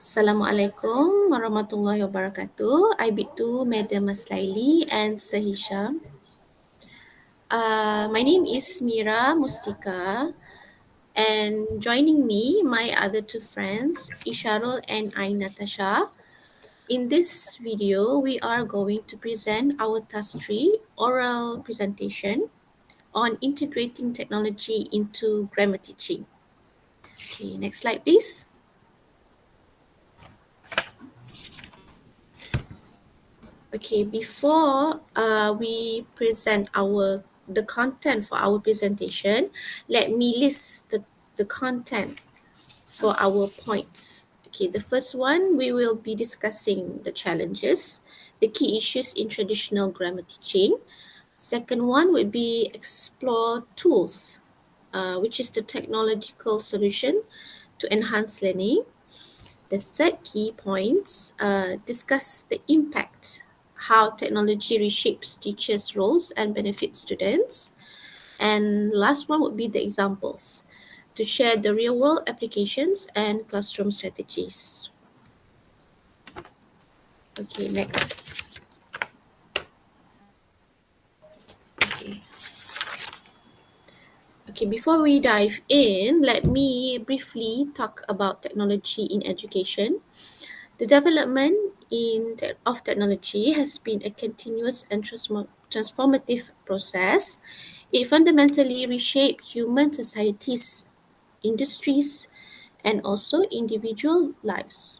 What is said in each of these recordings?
Assalamualaikum warahmatullahi wabarakatuh. I B2 Madam Maslaili and Sir Hyisyam. My name is Mira Mustika, and joining me, my other two friends, Isyarul and Ain Natasya. In this video, we are going to present our task 3 oral presentation on integrating technology into grammar teaching. Okay, next slide, please. Okay, before we present the content for our presentation, let me list the content for our points. Okay, the first one, we will be discussing the challenges, the key issues in traditional grammar teaching. Second one would be explore tools, which is the technological solution to enhance learning. The third key points discuss the impact, how technology reshapes teachers' roles and benefits students. And last one would be the examples to share the real world applications and classroom strategies. Okay, next. Okay, before we dive in, let me briefly talk about technology in education. The development of technology has been a continuous and transformative process. It fundamentally reshaped human societies, industries, and also individual lives.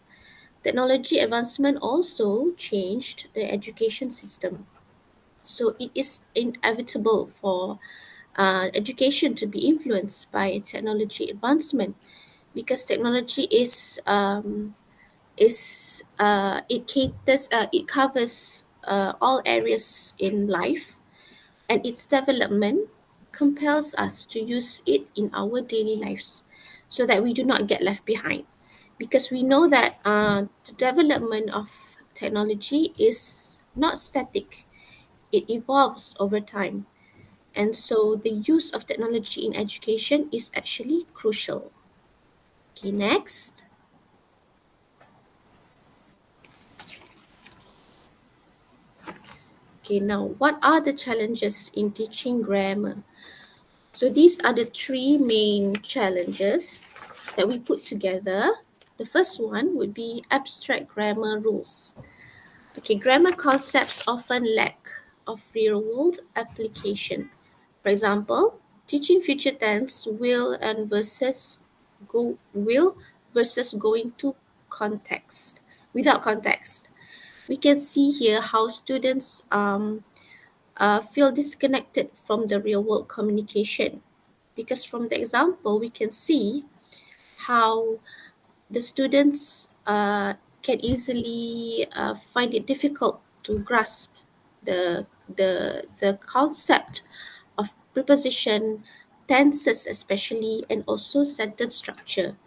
Technology advancement also changed the education system. So it is inevitable for education to be influenced by technology advancement because technology it covers all areas in life, and its development compels us to use it in our daily lives so that we do not get left behind, because we know that the development of technology is not static. It evolves over time, and so the use of technology in education is actually crucial. Okay, next. Okay, now what are the challenges in teaching grammar? So these are the three main challenges that we put together. The first one would be abstract grammar rules. Okay, grammar concepts often lack of real-world application. For example, teaching future tense will versus going to context without context. We can see here how students feel disconnected from the real world communication, because from the example we can see how the students can easily find it difficult to grasp the concept of preposition, tenses especially, and also sentence structure.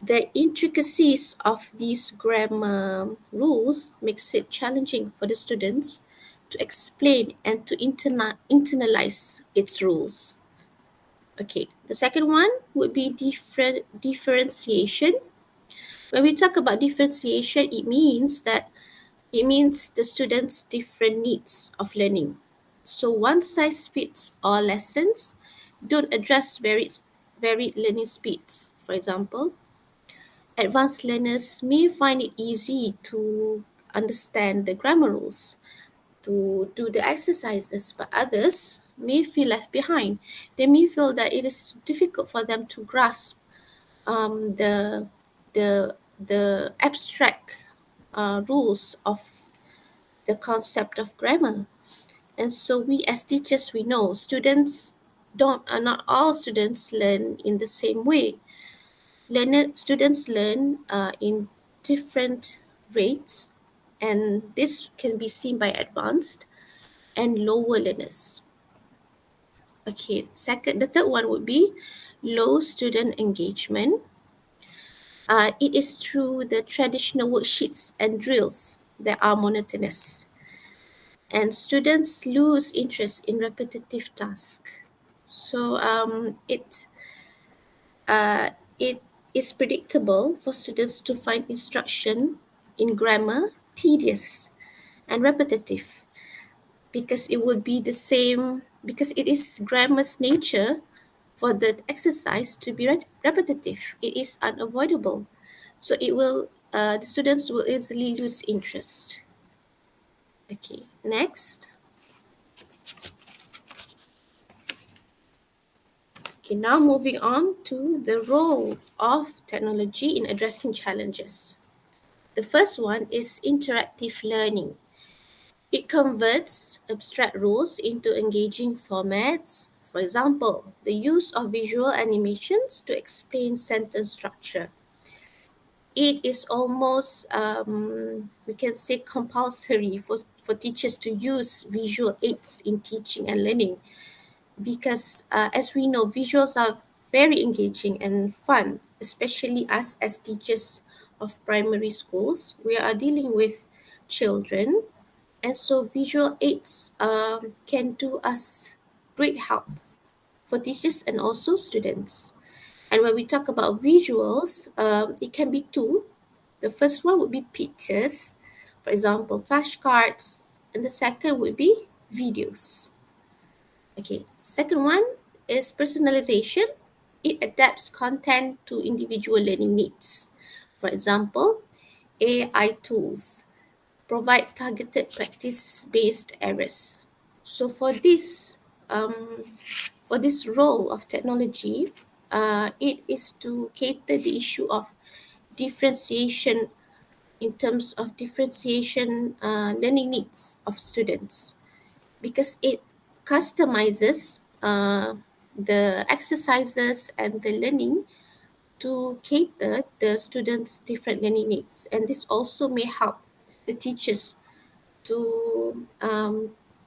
The intricacies of these grammar rules makes it challenging for the students to explain and to internalize its rules. Okay, the second one would be differentiation. When we talk about differentiation, it means the students' different needs of learning. So one size fits all lessons don't address varied learning speeds. For example, advanced learners may find it easy to understand the grammar rules, to do the exercises, but others may feel left behind. They may feel that it is difficult for them to grasp um, the the abstract rules of the concept of grammar. And so we as teachers, we know not all students learn in the same way. Students learn in different rates, and this can be seen by advanced and lower learners. Okay, the third one would be low student engagement. It is through the traditional worksheets and drills that are monotonous, and students lose interest in repetitive tasks. So it it's predictable for students to find instruction in grammar tedious and repetitive because it would be the same, because it is grammar's nature for the exercise to be repetitive. It is unavoidable. So the students will easily lose interest. Okay, next. Okay, now moving on to the role of technology in addressing challenges. The first one is interactive learning. It converts abstract rules into engaging formats. For example, the use of visual animations to explain sentence structure. It is almost, we can say, compulsory for teachers to use visual aids in teaching and learning because, as we know, visuals are very engaging and fun, especially us as teachers of primary schools. We are dealing with children, and so visual aids can do us great help for teachers and also students. And when we talk about visuals, it can be two. The first one would be pictures, for example, flashcards, and the second would be videos. Okay, second one is personalization. It adapts content to individual learning needs. For example, AI tools provide targeted practice-based areas. So for this role of technology, it is to cater the issue of differentiation in terms of differentiation learning needs of students because it customizes the exercises and the learning to cater the students' different learning needs, and this also may help the teachers to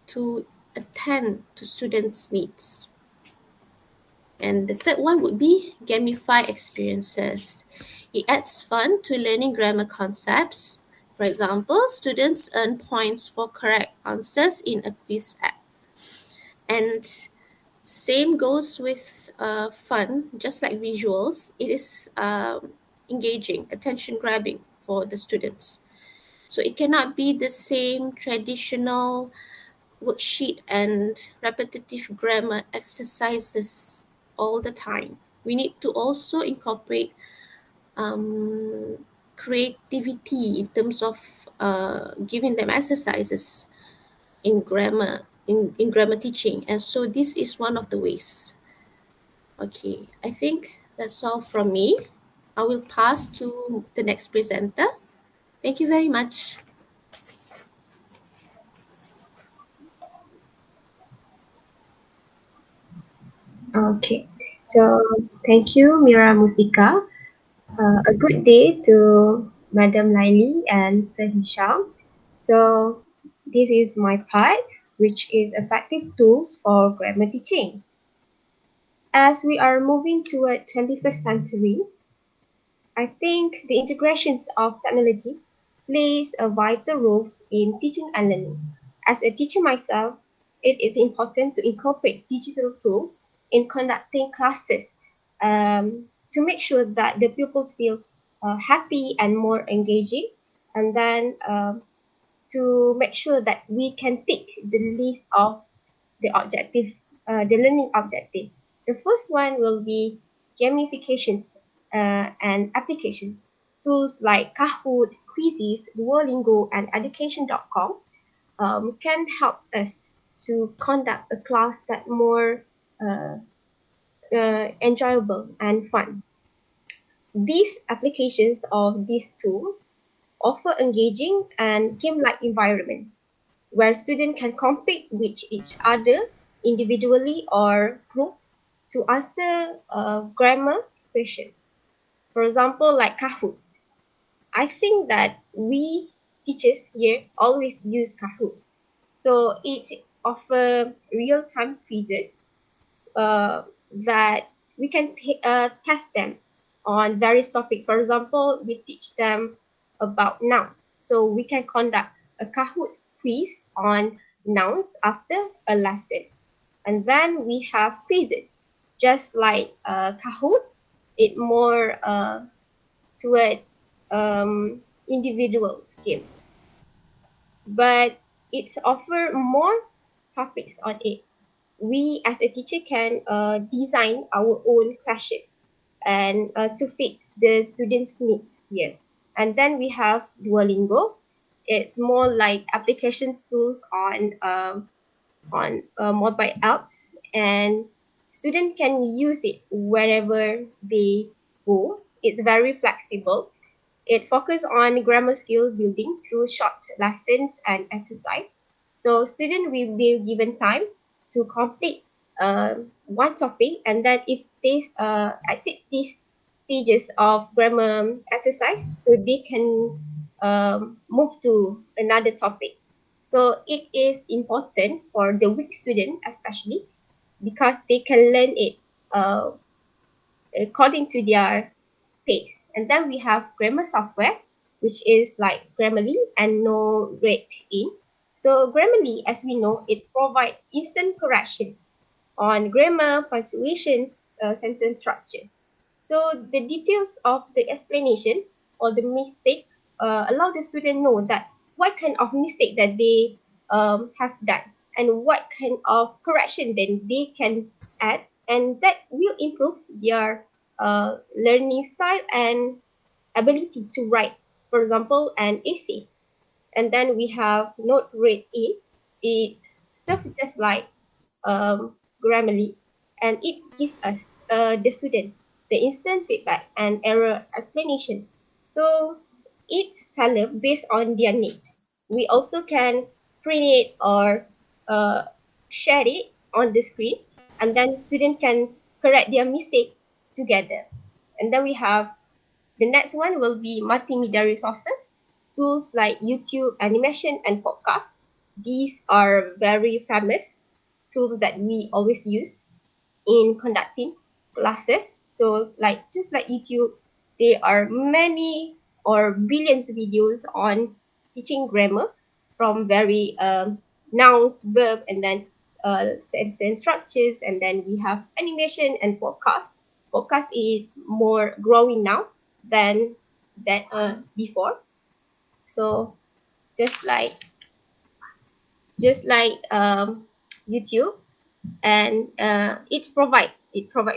to attend to students' needs. And the third one would be gamify experiences. It adds fun to learning grammar concepts. For example, students earn points for correct answers in a quiz app. And same goes with fun, just like visuals, it is engaging, attention grabbing for the students. So it cannot be the same traditional worksheet and repetitive grammar exercises all the time. We need to also incorporate um, creativity in terms of giving them exercises in grammar teaching. And so this is one of the ways. Okay, I think that's all from me. I will pass to the next presenter. Thank you very much. Okay, so thank you, Mira Mustika. A good day to Madam Laili and Sir Hisham. So, this is my part, which is effective tools for grammar teaching. As we are moving toward 21st century, I think the integrations of technology plays a vital role in teaching and learning. As a teacher myself, it is important to incorporate digital tools in conducting classes to make sure that the pupils feel happy and more engaging, and then to make sure that we can tick the list of the objective, the learning objective. The first one will be gamifications and applications. Tools like Kahoot, Quizzes, Duolingo, and Education.com can help us to conduct a class that more uh, enjoyable and fun. These applications of this tool offer engaging and game-like environments where students can compete with each other individually or groups to answer a grammar question. For example, like Kahoot. I think that we teachers here always use Kahoot. So it offers real-time quizzes uh, that we can test them on various topics. For example, we teach them about nouns. So we can conduct a Kahoot quiz on nouns after a lesson. And then we have quizzes, just like Kahoot. it more toward individual skills, but it's offer more topics on it. We as a teacher can design our own question and to fit the students' needs here. And then we have Duolingo. It's more like applications tools on mobile apps, and students can use it wherever they go. It's very flexible. It focuses on grammar skill building through short lessons and exercise. So students will be given time to complete one topic, and then if they exceed these stages of grammar exercise, so they can move to another topic. So it is important for the weak student, especially because they can learn it uh, according to their pace. And then we have grammar software, which is like Grammarly and no rate in. So Grammarly, as we know, it provides instant correction on grammar, punctuations, sentence structure. So the details of the explanation or the mistake allow the student know that what kind of mistake that they have done and what kind of correction then they can add, and that will improve their learning style and ability to write, for example, an essay. And then we have note rate in. It's serves just like Grammarly, and it gives us the student the instant feedback and error explanation. So it's tailored based on their need. We also can print it or uh, share it on the screen, and then student can correct their mistake together. And then we have the next one will be multimedia resources, tools like YouTube, animation, and podcasts. These are very famous tools that we always use in conducting classes. So like just like YouTube, there are many or billions of videos on teaching grammar from very nouns, verb, and then sentence structures, and then we have animation and podcast. Podcast is more growing now than that before. So just like just like YouTube, and it provide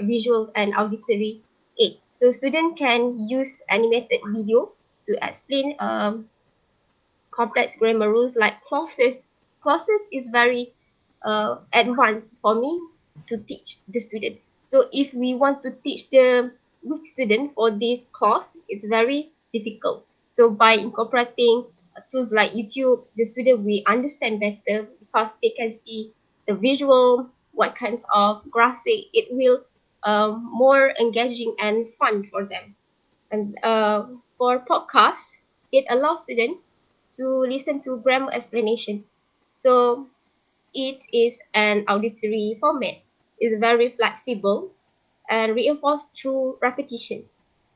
visual and auditory aid. So student can use animated video to explain complex grammar rules like clauses. Clauses is very advanced for me to teach the student. So if we want to teach the weak student for this clause, it's very difficult. So by incorporating tools like YouTube, the student will understand better because they can see the visual, what kinds of graphic. It will more engaging and fun for them. And for podcasts, it allows students to listen to grammar explanation. So it is an auditory format. It's very flexible and reinforced through repetition.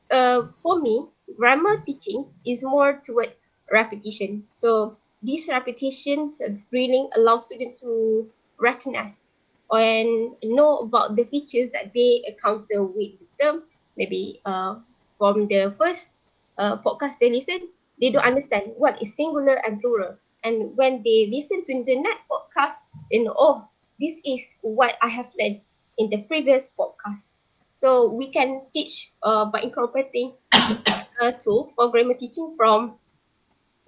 For me, grammar teaching is more toward repetition. So these repetitions really allow students to recognize and know about the features that they encounter with them. Maybe from the first podcast they listen, they don't understand what is singular and plural. And when they listen to the next podcast, they know, oh, this is what I have learned in the previous podcast. So we can teach by incorporating tools for grammar teaching from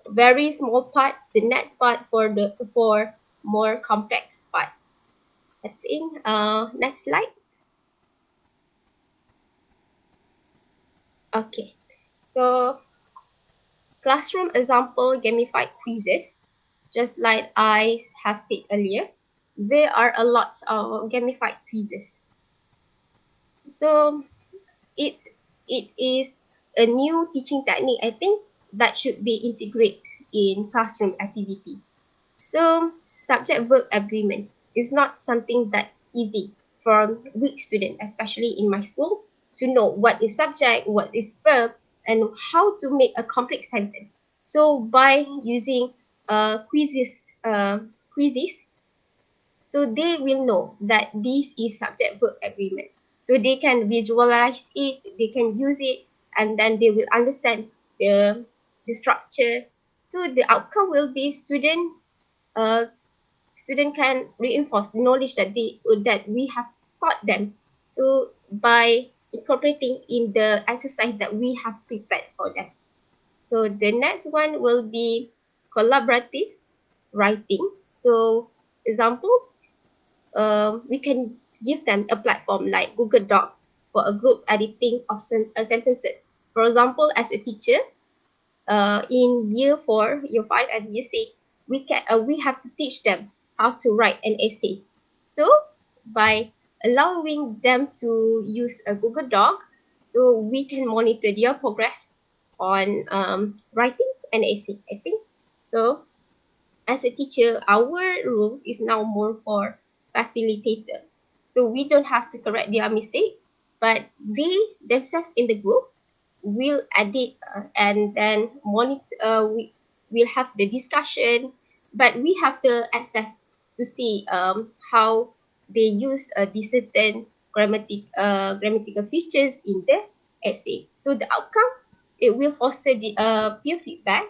very small parts to the next part for more complex part. I think next slide. Okay. So classroom example gamified quizzes, just like I have said earlier, there are a lot of gamified quizzes. So it is a new teaching technique, I think, that should be integrated in classroom activity. So subject verb agreement is not something that easy for weak student, especially in my school, to know what is subject, what is verb, and how to make a complex sentence. So by using quizzes, so they will know that this is subject verb agreement. so they can visualize it, they can use it, and then they will understand the structure. So the outcome will be uh, student can reinforce the knowledge that we have taught them. So by incorporating in the exercise that we have prepared for them. So the next one will be collaborative writing. So example, we can give them a platform like Google Doc for a group editing of sentences. For example, as a teacher, in year 4, year 5, and year 6, we have to teach them how to write an essay. So by allowing them to use a Google Doc, so we can monitor their progress on writing an essay. I think so. As a teacher, our rules is now more for facilitator. So we don't have to correct their mistake, but they themselves in the group will edit and then monitor. We will have the discussion, but we have the access to see how they use the certain grammatical features in the essay. So the outcome, it will foster the peer feedback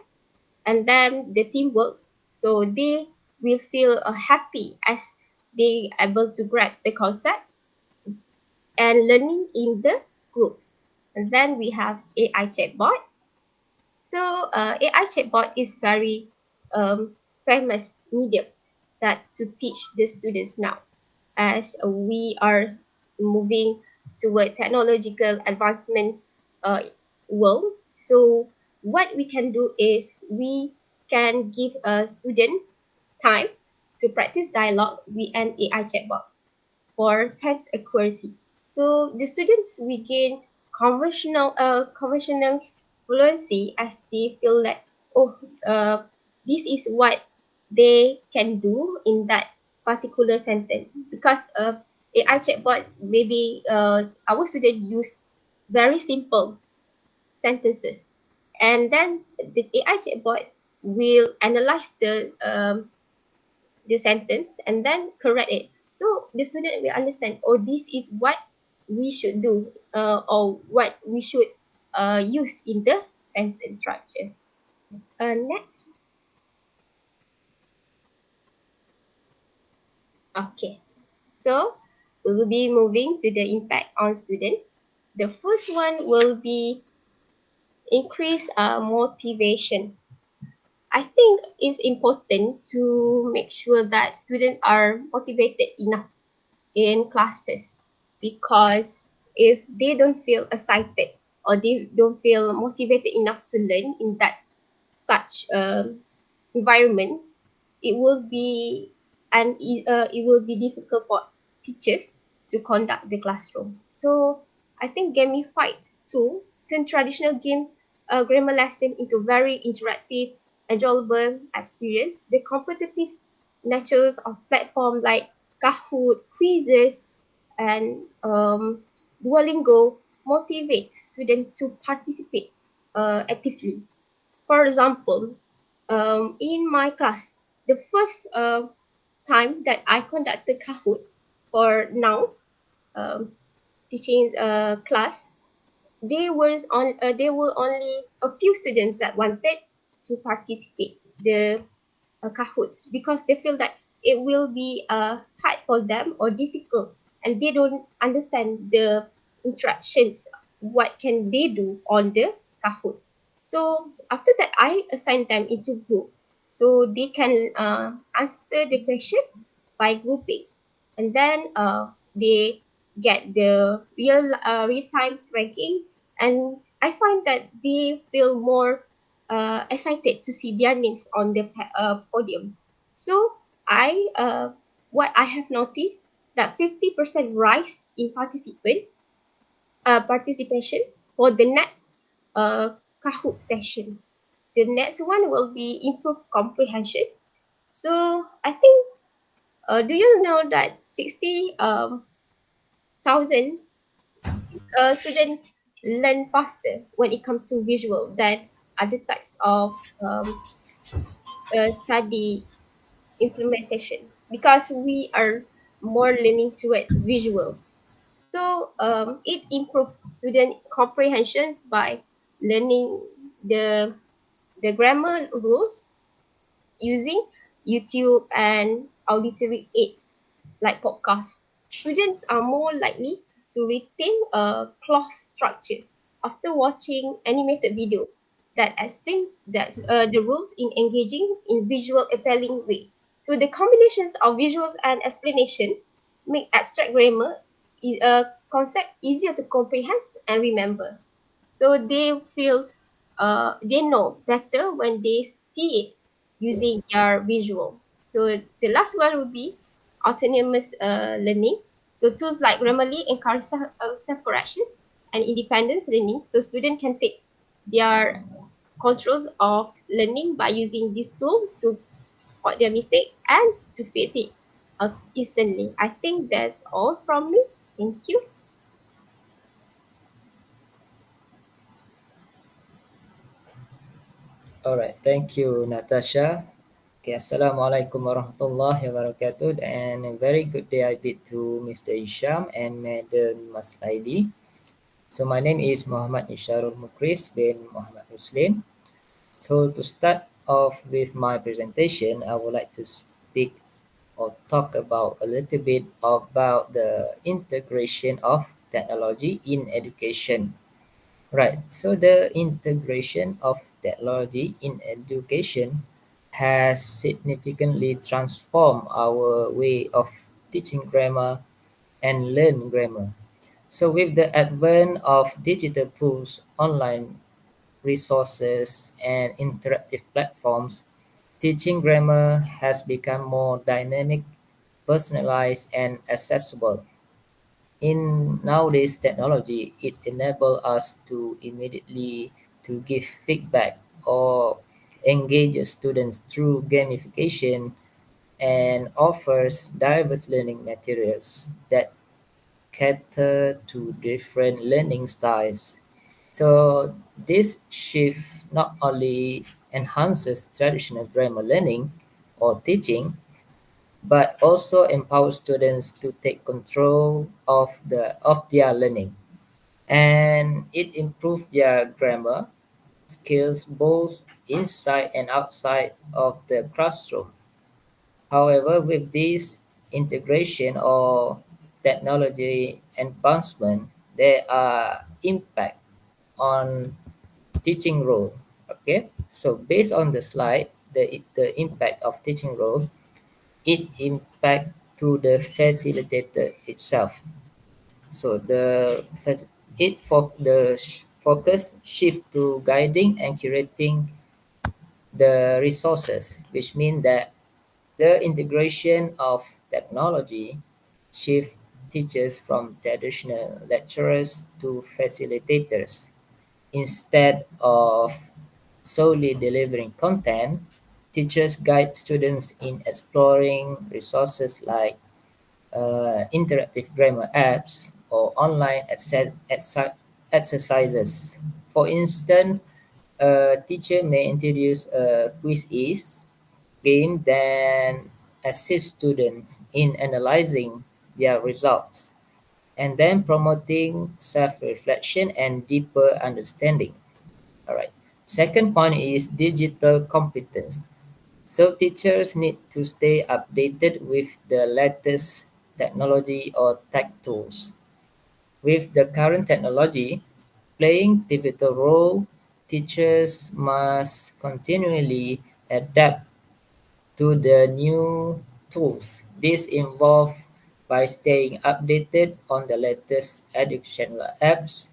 and then the teamwork. So they will feel happy as they able to grasp the concept and learning in the groups. And then we have AI chatbot. So AI chatbot is very famous medium that to teach the students now, as we are moving toward technological advancements world. So what we can do is we can give a student time to practice dialogue with an AI chatbot for text accuracy. So the students we gain conventional fluency as they feel that, oh, this is what they can do in that particular sentence, because AI chatbot, maybe our student use very simple sentences, and then the AI chatbot will analyze the sentence and then correct it. So the student will understand, oh, this is what we should do, or what we should use in the sentence structure. Next, okay. So we will be moving to the impact on student. The first one will be increase motivation. I think it's important to make sure that students are motivated enough in classes, because if they don't feel excited or they don't feel motivated enough to learn in that such environment, it will be it will be difficult for teachers to conduct the classroom. So I think gamified tool turn traditional games grammar lesson into very interactive, enjoyable experience. The competitive natures of platform like Kahoot, quizzes, and Duolingo motivate students to participate actively. For example, in my class, the first time that I conducted Kahoot for nouns teaching class, there were only a few students that wanted to participate the Kahoots, because they feel that it will be hard for them or difficult, and they don't understand the interactions. What can they do on the Kahoot? So after that, I assign them into group, so they can answer the question by grouping, and then they get the real time ranking, and I find that they feel more excited to see their names on the podium. So what I have noticed, that 50% rise in participation for the next Kahoot session. The next one will be improved comprehension. So I think, do you know that 60,000 students learn faster when it comes to visual than other types of study implementation, because we are more leaning toward visual. So it improves student comprehensions by learning the the grammar rules using YouTube and auditory aids like podcasts. Students are more likely to retain a clause structure after watching animated video that explain the rules in engaging in visual appealing way. So the combinations of visual and explanation make abstract grammar a concept easier to comprehend and remember. So they know better when they see it using their visual. So the last one would be autonomous learning. So tools like Grammarly encourage self-correction and independence learning. So students can take their controls of learning by using this tool to spot their mistake and to fix it instantly. I think that's all from me. Thank you. All right, thank you, Natasha. Okay, Assalamualaikum warahmatullahi wabarakatuh, and a very good day I bid to Mr. Hisham and Madam Maslaili. So my name is Muhammad Isyarul Muqris bin Muhammad Ruslin. So to start off with my presentation, I would like to speak or talk about a little bit about the integration of technology in education. Right. So the integration of technology in education has significantly transformed our way of teaching grammar and learn grammar. So with the advent of digital tools, online resources, and interactive platforms, teaching grammar has become more dynamic, personalized, and accessible. In nowadays technology, it enables us to immediately to give feedback or engage students through gamification and offers diverse learning materials that cater to different learning styles. So this shift not only enhances traditional grammar learning or teaching, but also empower students to take control of their learning, and it improves their grammar skills both inside and outside of the classroom. However, with this integration or technology advancement, there are impact on teaching role. Okay, so based on the slide, the impact of teaching role, it impact to the facilitator itself. So focus shift to guiding and curating the resources, which mean that the integration of technology shift teachers from traditional lecturers to facilitators. Instead of solely delivering content, teachers guide students in exploring resources like interactive grammar apps, or online exercises. For instance, a teacher may introduce a quiz game, then assist students in analyzing their results, and then promoting self-reflection and deeper understanding. All right. Second point is digital competence. So teachers need to stay updated with the latest technology or tech tools. With the current technology playing pivotal role, teachers must continually adapt to the new tools. This involves by staying updated on the latest educational apps,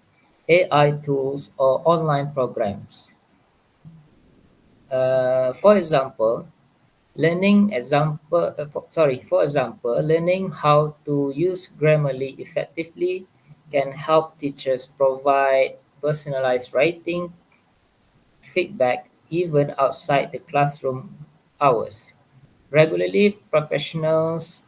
AI tools, or online programs. For example, for example, learning how to use Grammarly effectively can help teachers provide personalized writing feedback even outside the classroom hours. Regularly, professionals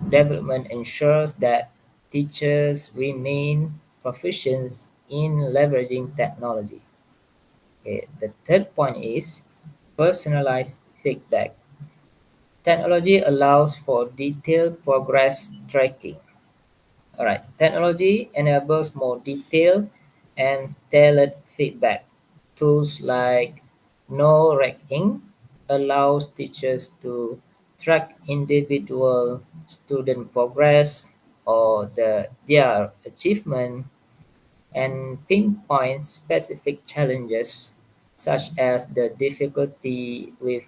development ensures that teachers remain proficient in leveraging technology. Okay. The third point is personalized feedback. Technology allows for detailed progress tracking. All right. Technology enables more detailed and tailored feedback. Tools like no ranking allows teachers to track individual student progress or their achievement and pinpoint specific challenges such as the difficulty with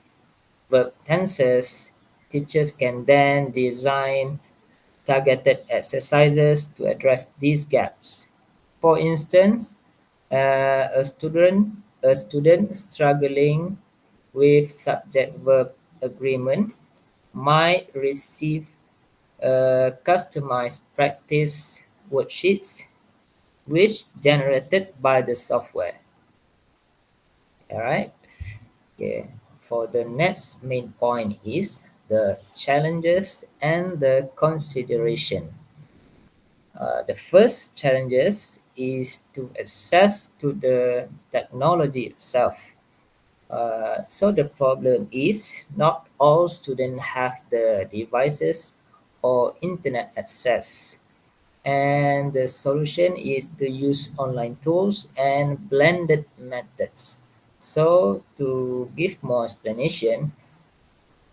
verb tenses. Teachers can then design targeted exercises to address these gaps. For instance, a student struggling with subject-verb agreement might receive customized practice worksheets which generated by the software. All right. Okay. For the next main point is the challenges and the consideration. The first challenges is to access to the technology itself. So the problem is not all students have the devices or internet access. And the solution is to use online tools and blended methods. So to give more explanation,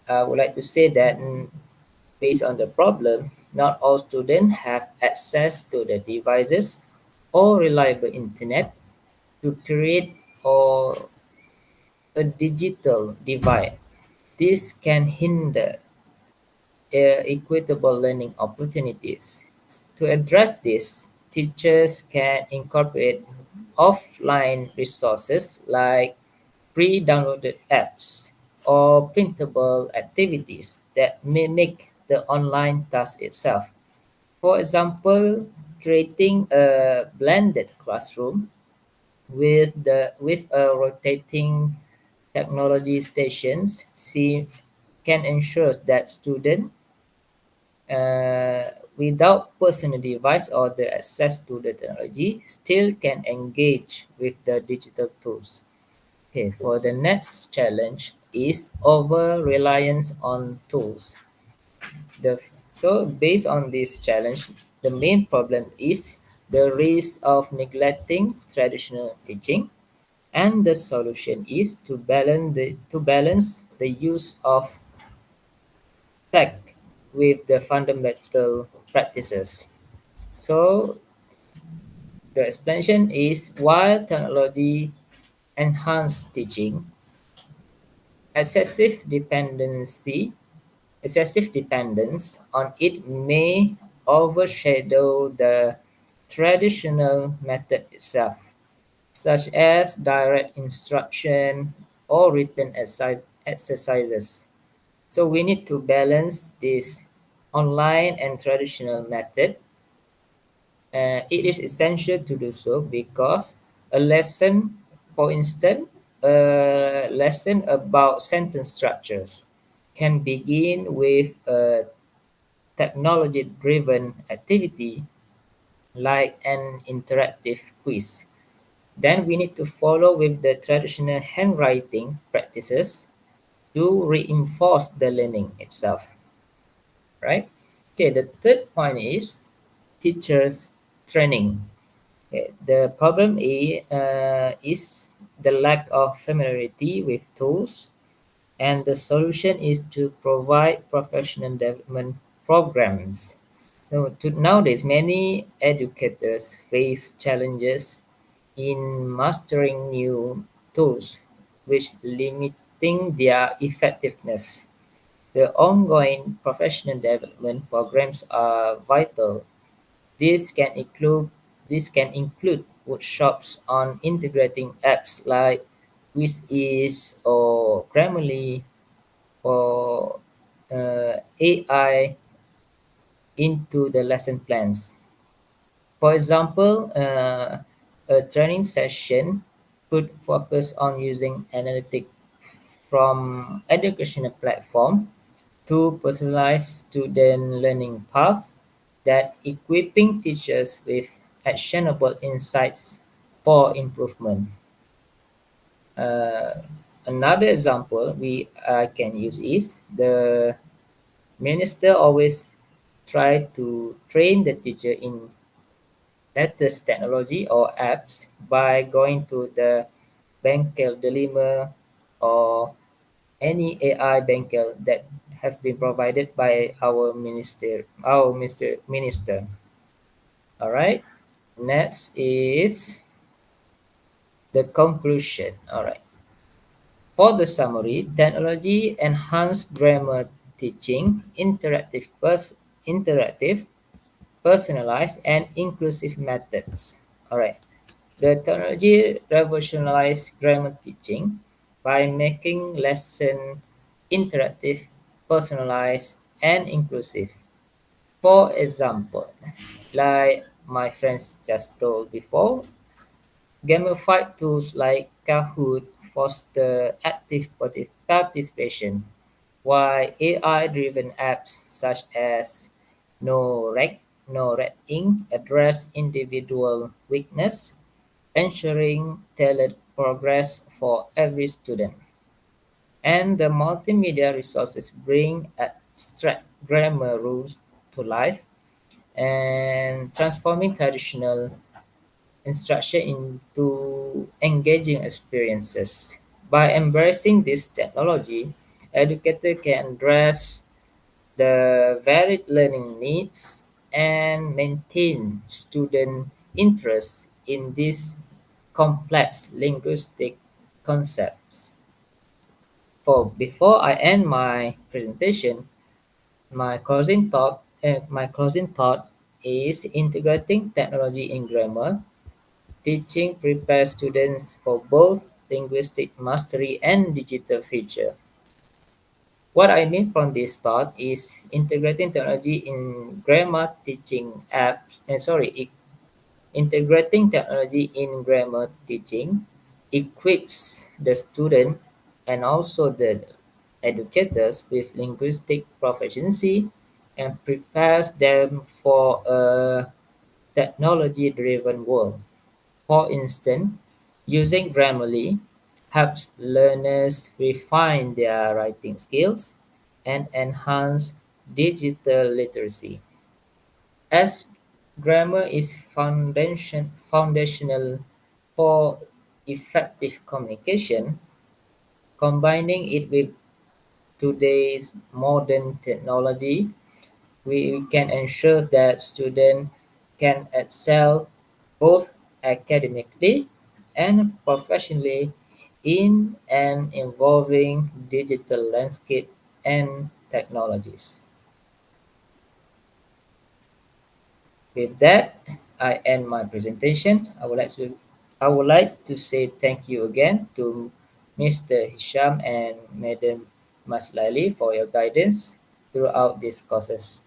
I would like to say that based on the problem, not all students have access to the devices or reliable internet to create or a digital divide. This can hinder equitable learning opportunities. To address this, teachers can incorporate offline resources like pre-downloaded apps or printable activities that mimic the online task itself. For example, creating a blended classroom with a rotating technology stations can ensure that students without personal device or the access to the technology still can engage with the digital tools. Okay, for the next challenge is over reliance on tools. So based on this challenge, the main problem is the risk of neglecting traditional teaching, and the solution is to balance the use of tech with the fundamental practices. So the explanation is while technology enhance teaching, excessive dependency excessive dependence on it may overshadow the traditional method itself, such as direct instruction or written exercises. So we need to balance this online and traditional method. It is essential to do so because a lesson, for instance, a lesson about sentence structures can begin with a technology driven activity like an interactive quiz. Then we need to follow with the traditional handwriting practices to reinforce the learning itself, right? Okay, the third point is teachers training. Okay, the problem is the lack of familiarity with tools, and the solution is to provide professional development programs. So nowadays, many educators face challenges in mastering new tools, which limiting their effectiveness. The ongoing professional development programs are vital. This can include this can include workshops on integrating apps like Quiz or Grammarly or AI into the lesson plans. For example, a training session could focus on using analytics from educational platform to personalize student learning paths that equipping teachers with actionable insights for improvement. Uh, Another example we can use is the minister always try to train the teacher in latest technology or apps by going to the Bengkel Dilemma or any AI Bengkel that have been provided by our minister. All right. Next is the conclusion. All right. For the summary, technology enhanced grammar teaching, interactive, personalized, and inclusive methods. All right. The technology revolutionized grammar teaching by making lesson interactive, personalized, and inclusive. For example, like my friends just told before, gamified tools like Kahoot foster active participation, while AI-driven apps such as No Red Ink address individual weakness, ensuring tailored progress for every student. And the multimedia resources bring abstract grammar rules to life and transforming traditional instruction into engaging experiences. By embracing this technology, educators can address the varied learning needs and maintain student interest in these complex linguistic concepts. Before I end my presentation, my closing thought is integrating technology in grammar teaching prepares students for both linguistic mastery and digital future. What I mean from this thought is integrating technology in grammar teaching apps. Integrating technology in grammar teaching equips the student and also the educators with linguistic proficiency and prepares them for a technology-driven world. For instance, using Grammarly helps learners refine their writing skills and enhance digital literacy. As grammar is foundational for effective communication, combining it with today's modern technology, we can ensure that students can excel both academically and professionally in an evolving digital landscape and technologies. With that, I end my presentation. I would like to say thank you again to Mr. Hisham and Madam Maslaili for your guidance throughout these courses.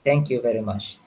Thank you very much.